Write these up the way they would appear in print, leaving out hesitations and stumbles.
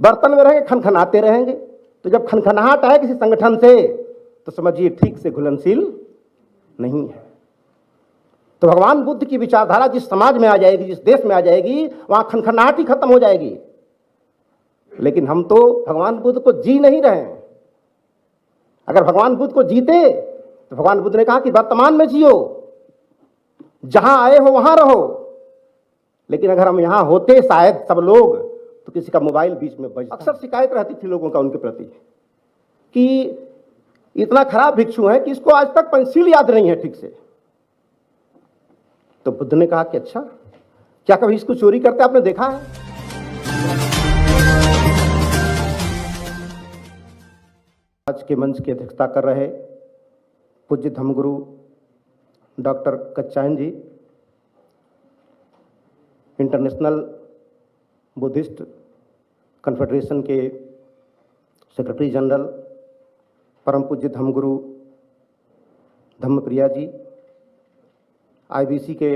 बर्तन में रहेंगे, खनखनाते रहेंगे। तो जब खनखनाहट है किसी संगठन से तो समझिए ठीक से घुलनशील नहीं है। तो भगवान बुद्ध की विचारधारा जिस समाज में आ जाएगी, जिस देश में आ जाएगी, वहां खनखनाहट ही खत्म हो जाएगी। लेकिन हम तो भगवान बुद्ध को जी नहीं रहे हैं। अगर भगवान बुद्ध को जीते तो भगवान बुद्ध ने कहा कि वर्तमान में जियो, जहां आए हो वहां रहो। लेकिन अगर हम यहां होते शायद सब लोग, तो किसी का मोबाइल बीच में बज, अक्सर शिकायत रहती थी लोगों का उनके प्रति कि इतना खराब भिक्षु है कि इसको आज तक पंसील याद नहीं है ठीक से। तो बुद्ध ने कहा कि अच्छा, क्या कभी इसको चोरी करते आपने देखा है? आज के मंच की अध्यक्षता कर रहे पूज्य धर्मगुरु डॉक्टर कच्चायन जी, इंटरनेशनल बुद्धिस्ट कन्फेडरेशन के सेक्रेटरी जनरल, परम पूज्य धर्मगुरु धम्मप्रिया जी, आईबीसी के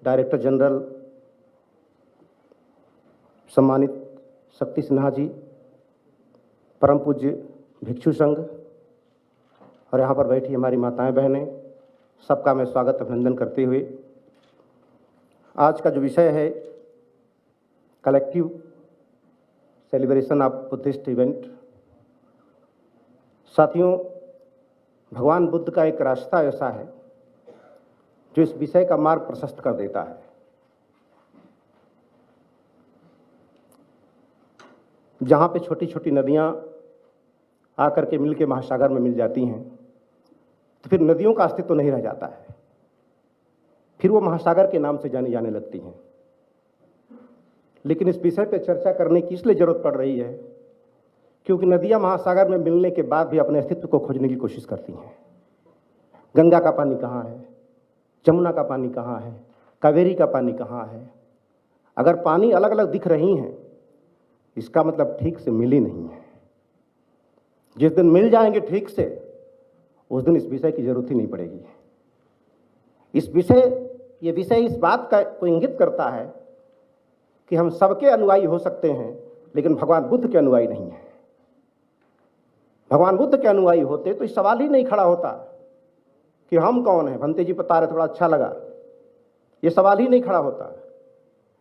डायरेक्टर जनरल सम्मानित शक्ति सिन्हा जी, परम पूज्य भिक्षु संघ और यहाँ पर बैठी हमारी माताएं बहनें, सबका मैं स्वागत अभिनंदन करते हुए आज का जो विषय है collective celebration of Buddhist event. साथियों, भगवान बुद्ध का एक रास्ता ऐसा है जो इस विषय का मार्ग प्रशस्त कर देता है। जहाँ पे छोटी छोटी नदियाँ आकर के मिल के महासागर में मिल जाती हैं, तो फिर नदियों का अस्तित्व नहीं रह जाता है, फिर वो महासागर के नाम से जानी जाने लगती हैं। लेकिन इस विषय पर चर्चा करने की इसलिए जरूरत पड़ रही है क्योंकि नदियाँ महासागर में मिलने के बाद भी अपने अस्तित्व को खोजने की कोशिश करती हैं। गंगा का पानी कहाँ है, जमुना का पानी कहाँ है, कावेरी का पानी कहाँ है? अगर पानी अलग अलग दिख रही हैं, इसका मतलब ठीक से मिली नहीं है। जिस दिन मिल जाएंगे ठीक से, उस दिन इस विषय की जरूरत ही नहीं पड़ेगी। ये विषय इस बात को इंगित करता है कि हम सबके अनुयायी हो सकते हैं, लेकिन भगवान बुद्ध के अनुयायी नहीं है। भगवान बुद्ध के अनुयायी होते तो इस सवाल ही नहीं खड़ा होता कि हम कौन हैं। भंते जी बता रहे, थोड़ा अच्छा लगा। ये सवाल ही नहीं खड़ा होता।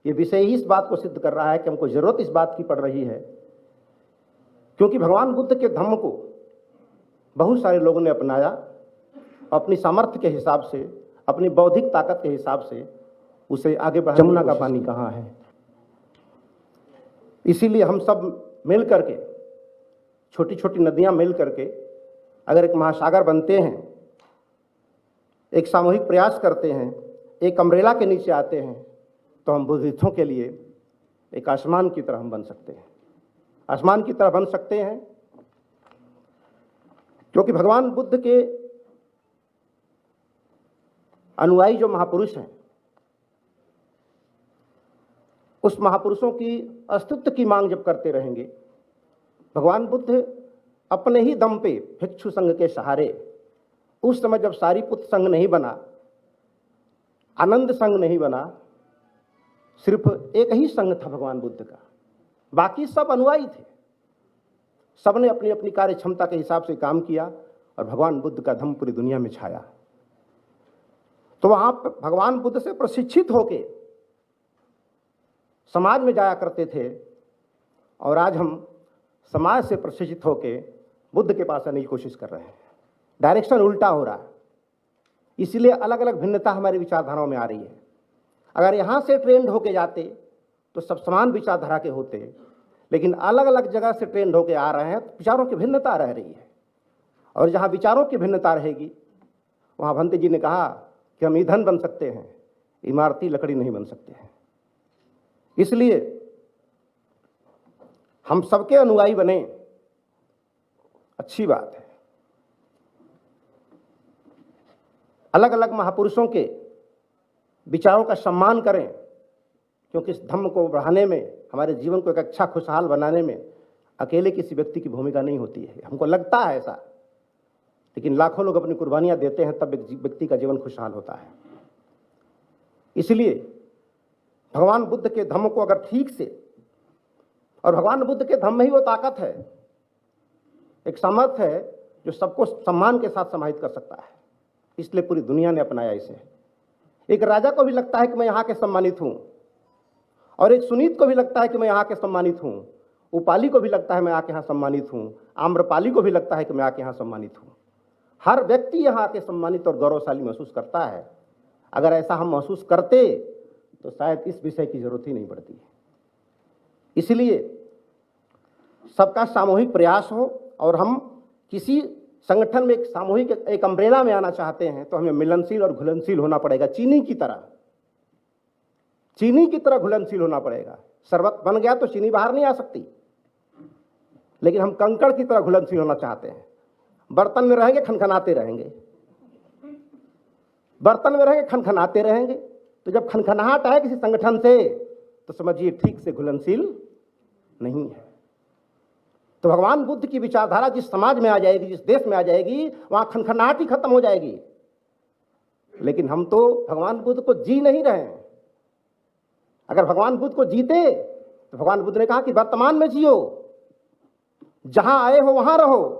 ये विषय ही इस बात को सिद्ध कर रहा है कि हमको जरूरत इस बात की पड़ रही है, क्योंकि भगवान बुद्ध के धम्म को बहुत सारे लोगों ने अपनाया, अपनी सामर्थ्य के हिसाब से, अपनी बौद्धिक ताकत के हिसाब से उसे आगे बढ़ाने। जमुना का पानी कहाँ है? इसीलिए हम सब मिल करके, छोटी छोटी नदियां मिल करके अगर एक महासागर बनते हैं, एक सामूहिक प्रयास करते हैं, एक अम्ब्रेला के नीचे आते हैं, तो हम बुद्धिस्टों के लिए एक आसमान की तरह हम बन सकते हैं। आसमान की तरह बन सकते हैं क्योंकि भगवान बुद्ध के अनुयायी जो महापुरुष हैं, उस महापुरुषों की अस्तित्व की मांग जब करते रहेंगे, भगवान बुद्ध अपने ही दम पे भिक्षु संघ के सहारे, उस समय जब सारीपुत्र संघ नहीं बना, आनंद संघ नहीं बना, सिर्फ एक ही संघ था भगवान बुद्ध का, बाकी सब अनुयायी थे। सबने अपनी अपनी कार्य क्षमता के हिसाब से काम किया और भगवान बुद्ध का धम्म पूरी दुनिया में छाया। तो वहां भगवान बुद्ध से प्रशिक्षित होके समाज में जाया करते थे, और आज हम समाज से प्रशिक्षित होके बुद्ध के पास आने की कोशिश कर रहे हैं। डायरेक्शन उल्टा हो रहा है, इसीलिए अलग अलग भिन्नता हमारी विचारधाराओं में आ रही है। अगर यहाँ से ट्रेंड होके जाते तो सब समान विचारधारा के होते, लेकिन अलग अलग जगह से ट्रेंड होके आ रहे हैं तो विचारों की भिन्नता रह रही है। और जहाँ विचारों की भिन्नता रहेगी, वहाँ भंते जी ने कहा कि हम ईंधन बन सकते हैं, इमारती लकड़ी नहीं बन सकते हैं। इसलिए हम सबके अनुयायी बने, अच्छी बात है। अलग अलग महापुरुषों के विचारों का सम्मान करें, क्योंकि इस धम्म को बढ़ाने में, हमारे जीवन को एक अच्छा खुशहाल बनाने में अकेले किसी व्यक्ति की भूमिका नहीं होती है। हमको लगता है ऐसा, लेकिन लाखों लोग अपनी कुर्बानियां देते हैं, तब एक व्यक्ति का जीवन खुशहाल होता है। इसलिए भगवान बुद्ध के धम्म को अगर ठीक से और भगवान बुद्ध के धम्म में ही वो ताकत है, एक सामर्थ्य है जो सबको सम्मान के साथ समाहित कर सकता है। इसलिए पूरी दुनिया ने अपनाया इसे। एक राजा को भी लगता है कि मैं यहाँ के सम्मानित हूँ, और एक सुनीत को भी लगता है कि मैं यहाँ के सम्मानित हूँ, उपाली को भी लगता है मैं आके यहाँ सम्मानित हूँ, आम्रपाली को भी लगता है कि मैं आके यहाँ सम्मानित हूँ। हर व्यक्ति यहाँ आके सम्मानित और गौरवशाली महसूस करता है। अगर ऐसा हम महसूस करते तो शायद इस विषय की जरूरत ही नहीं पड़ती। इसलिए सबका सामूहिक प्रयास हो, और हम किसी संगठन में एक सामूहिक एक अम्ब्रेला में आना चाहते हैं तो हमें मिलनशील और घुलनशील होना पड़ेगा। चीनी की तरह घुलनशील होना पड़ेगा। शरबत बन गया तो चीनी बाहर नहीं आ सकती, लेकिन हम कंकड़ की तरह घुलनशील होना चाहते हैं। बर्तन में रहेंगे, खनखनाते रहेंगे, बर्तन में रहेंगे, खनखनाते रहेंगे। तो जब खनखनाहट आए किसी संगठन से तो समझिए ठीक से घुलनशील नहीं है। तो भगवान बुद्ध की विचारधारा जिस समाज में आ जाएगी, जिस देश में आ जाएगी, वहां खनखनाहट ही खत्म हो जाएगी। लेकिन हम तो भगवान बुद्ध को जी नहीं रहे हैं। अगर भगवान बुद्ध को जीते तो भगवान बुद्ध ने कहा कि वर्तमान में जियो, जहां आए हो वहां रहो।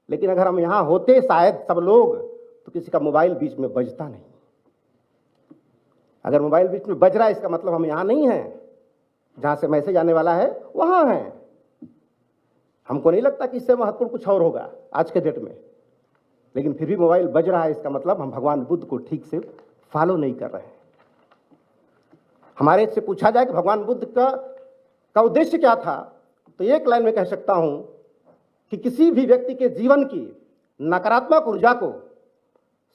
लेकिन अगर हम यहां होते शायद सब लोग, तो किसी का मोबाइल बीच में बजता नहीं। अगर मोबाइल बीच में बज रहा है इसका मतलब हम यहां नहीं हैं, जहां से मैसेज आने वाला है वहां हैं। हमको नहीं लगता कि इससे महत्वपूर्ण कुछ और होगा आज के डेट में, लेकिन फिर भी मोबाइल बज रहा है, इसका मतलब हम भगवान बुद्ध को ठीक से फॉलो नहीं कर रहे हैं। हमारे से पूछा जाए कि भगवान बुद्ध का उद्देश्य क्या था, तो एक लाइन में कह सकता हूं कि किसी भी व्यक्ति के जीवन की नकारात्मक ऊर्जा को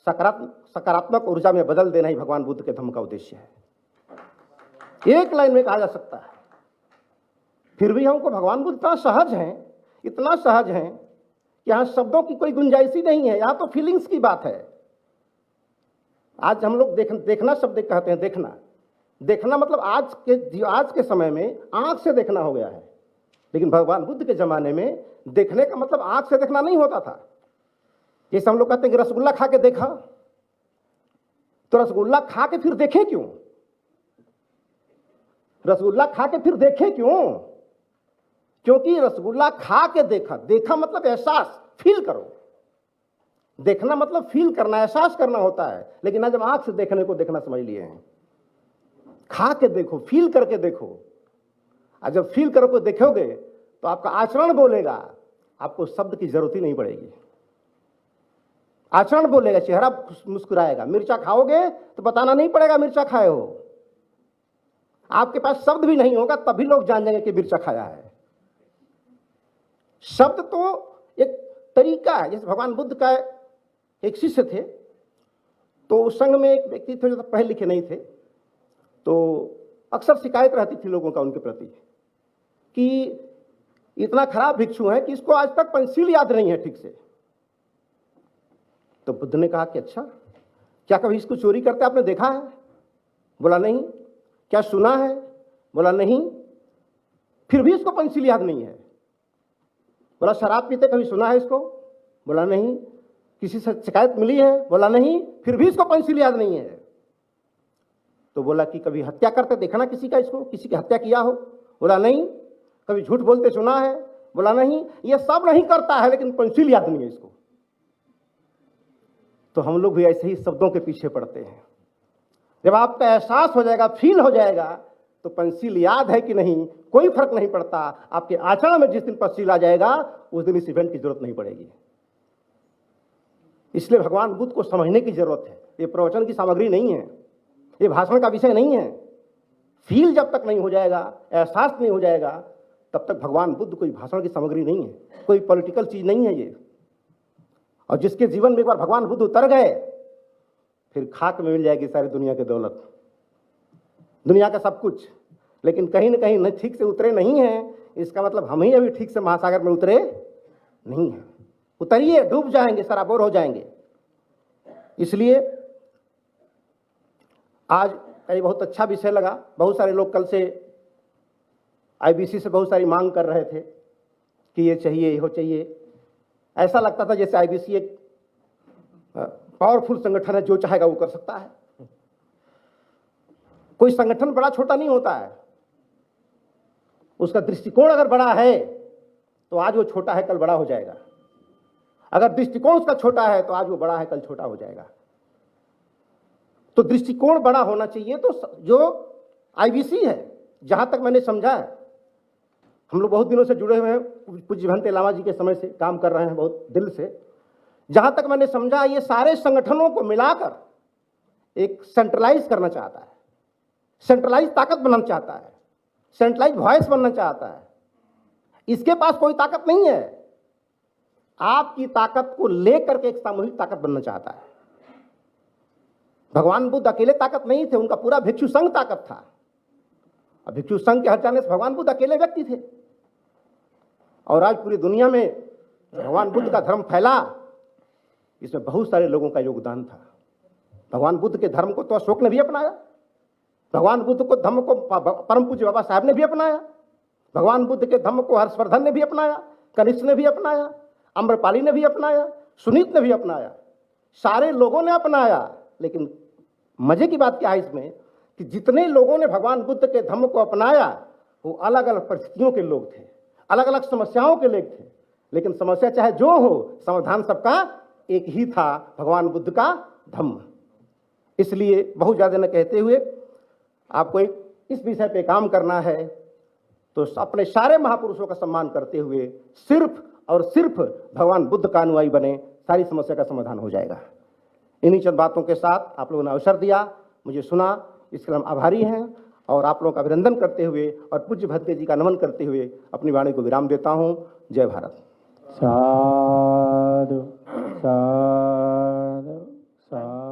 सकारात्मक ऊर्जा में बदल देना ही भगवान बुद्ध के धम्म का उद्देश्य है। एक लाइन में कहा जा सकता है। फिर भी हमको भगवान बुद्ध इतना सहज हैं कि यहाँ शब्दों की कोई गुंजाइश ही नहीं है। यहाँ तो फीलिंग्स की बात है। आज हम लोग देखना शब्द कहते हैं। देखना मतलब आज के समय में आंख से देखना हो गया है, लेकिन भगवान बुद्ध के जमाने में देखने का मतलब आंख से देखना नहीं होता था। जैसे हम लोग कहते हैं कि रसगुल्ला खा के देखा, तो रसगुल्ला खा के फिर देखे क्यों? रसगुल्ला खा के फिर देखे क्यों? क्योंकि रसगुल्ला खा के देखा मतलब एहसास, फील करो। देखना मतलब फील करना, एहसास करना होता है। लेकिन आज हम आंख से देखने को देखना समझ लिए हैं। खा के देखो, फील करके देखो। और जब फील करके देखोगे तो आपका आचरण बोलेगा, आपको शब्द की जरूरत ही नहीं पड़ेगी। आचरण बोलेगा, चेहरा मुस्कुराएगा। मिर्चा खाओगे तो बताना नहीं पड़ेगा मिर्चा खाए हो। आपके पास शब्द भी नहीं होगा, तभी लोग जान जाएंगे कि मिर्चा खाया है। शब्द तो एक तरीका है। जैसे भगवान बुद्ध का एक शिष्य थे, तो उस संघ में एक व्यक्ति थे जो पढ़े लिखे नहीं थे, तो अक्सर शिकायत रहती थी लोगों का उनके प्रति कि इतना खराब भिक्षु है कि इसको आज तक पंचशील याद नहीं है ठीक से। तो बुद्ध ने कहा कि अच्छा, क्या कभी इसको चोरी करते आपने देखा है? बोला नहीं। क्या सुना है? बोला नहीं। फिर भी इसको पंचशील याद नहीं है। बोला शराब पीते कभी सुना है इसको? बोला नहीं। किसी से शिकायत मिली है? बोला नहीं। फिर भी इसको पंचशील याद नहीं है। तो बोला कि कभी हत्या करते देखा ना किसी का, इसको किसी की हत्या किया हो? बोला नहीं। कभी झूठ बोलते सुना है? बोला नहीं। ये सब नहीं करता है, लेकिन पंचशील याद नहीं है इसको। तो हम लोग भी ऐसे ही शब्दों के पीछे पड़ते हैं। जब आपका एहसास हो जाएगा, फील हो जाएगा, तो पंचशील याद है कि नहीं कोई फर्क नहीं पड़ता। आपके आचरण में जिस दिन पंचशील आ जाएगा उस दिन इस इवेंट की जरूरत नहीं पड़ेगी। इसलिए भगवान बुद्ध को समझने की जरूरत है। ये प्रवचन की सामग्री नहीं है, ये भाषण का विषय नहीं है। फील जब तक नहीं हो जाएगा, एहसास नहीं हो जाएगा, तब तक भगवान बुद्ध कोई भाषण की सामग्री नहीं है, कोई पॉलिटिकल चीज नहीं है ये। और जिसके जीवन में एक बार भगवान बुद्ध उतर गए, फिर खाक में मिल जाएगी सारी दुनिया की दौलत, दुनिया का सब कुछ। लेकिन कहीं ना कहीं ठीक से उतरे नहीं हैं, इसका मतलब हम ही अभी ठीक से महासागर में उतरे नहीं हैं। उतरिए, डूब जाएंगे, सराबोर हो जाएंगे। इसलिए आज कई बहुत अच्छा विषय लगा। बहुत सारे लोग कल से आईबीसी से बहुत सारी मांग कर रहे थे कि ये चाहिए, ये हो चाहिए। ऐसा लगता था जैसे आईबीसी एक पावरफुल संगठन है, जो चाहेगा वो कर सकता है। कोई संगठन बड़ा छोटा नहीं होता है। उसका दृष्टिकोण अगर बड़ा है तो आज वो छोटा है, कल बड़ा हो जाएगा। अगर दृष्टिकोण उसका छोटा है तो आज वो बड़ा है, कल छोटा हो जाएगा। तो दृष्टिकोण बड़ा होना चाहिए। तो जो आईबीसी है, जहां तक मैंने समझा है, हम लोग बहुत दिनों से जुड़े हुए हैं, पूज्य भंते लामा जी के समय से काम कर रहे हैं बहुत दिल से। जहां तक मैंने समझा, ये सारे संगठनों को मिलाकर एक सेंट्रलाइज करना चाहता है, सेंट्रलाइज ताकत बनाना चाहता है, सेंट्रलाइज वॉइस बनना चाहता है। इसके पास कोई ताकत नहीं है। आपकी ताकत को लेकर के एक सामूहिक ताकत बनना चाहता है। भगवान बुद्ध अकेले ताकत नहीं थे, उनका पूरा भिक्षु संघ ताकत था। अब भिक्षु संघ के हट जाने से भगवान बुद्ध अकेले व्यक्ति थे, और आज पूरी दुनिया में भगवान बुद्ध का धर्म फैला, इसमें बहुत सारे लोगों का योगदान था। भगवान बुद्ध के धर्म को तो अशोक ने भी अपनाया, भगवान बुद्ध को धर्म को परम पूज्य बाबा साहब ने भी अपनाया, भगवान बुद्ध के धर्म को हर्षवर्धन ने भी अपनाया, कनिष्ठ ने भी अपनाया, अम्रपाली ने भी अपनाया, सुनीत ने भी अपनाया, सारे लोगों ने अपनाया। लेकिन मजे की बात क्या है इसमें कि जितने लोगों ने भगवान बुद्ध के धर्म को अपनाया वो अलग अलग परिस्थितियों के लोग थे, अलग अलग समस्याओं के लोग थे, लेकिन समस्या चाहे जो हो, समाधान सबका एक ही था, भगवान बुद्ध का धम्म। इसलिए बहुत ज़्यादा न कहते हुए आपको इस विषय पे काम करना है, तो अपने सारे महापुरुषों का सम्मान करते हुए सिर्फ और सिर्फ भगवान बुद्ध का अनुयायी बने, सारी समस्या का समाधान हो जाएगा। इन्हीं चंद बातों के साथ आप लोगों ने अवसर दिया, मुझे सुना, इसके लिए हम आभारी हैं। और आप लोगों का अभिनंदन करते हुए और पूज्य भंते जी का नमन करते हुए अपनी वाणी को विराम देता हूँ। जय भारत। साधु साधु साधु।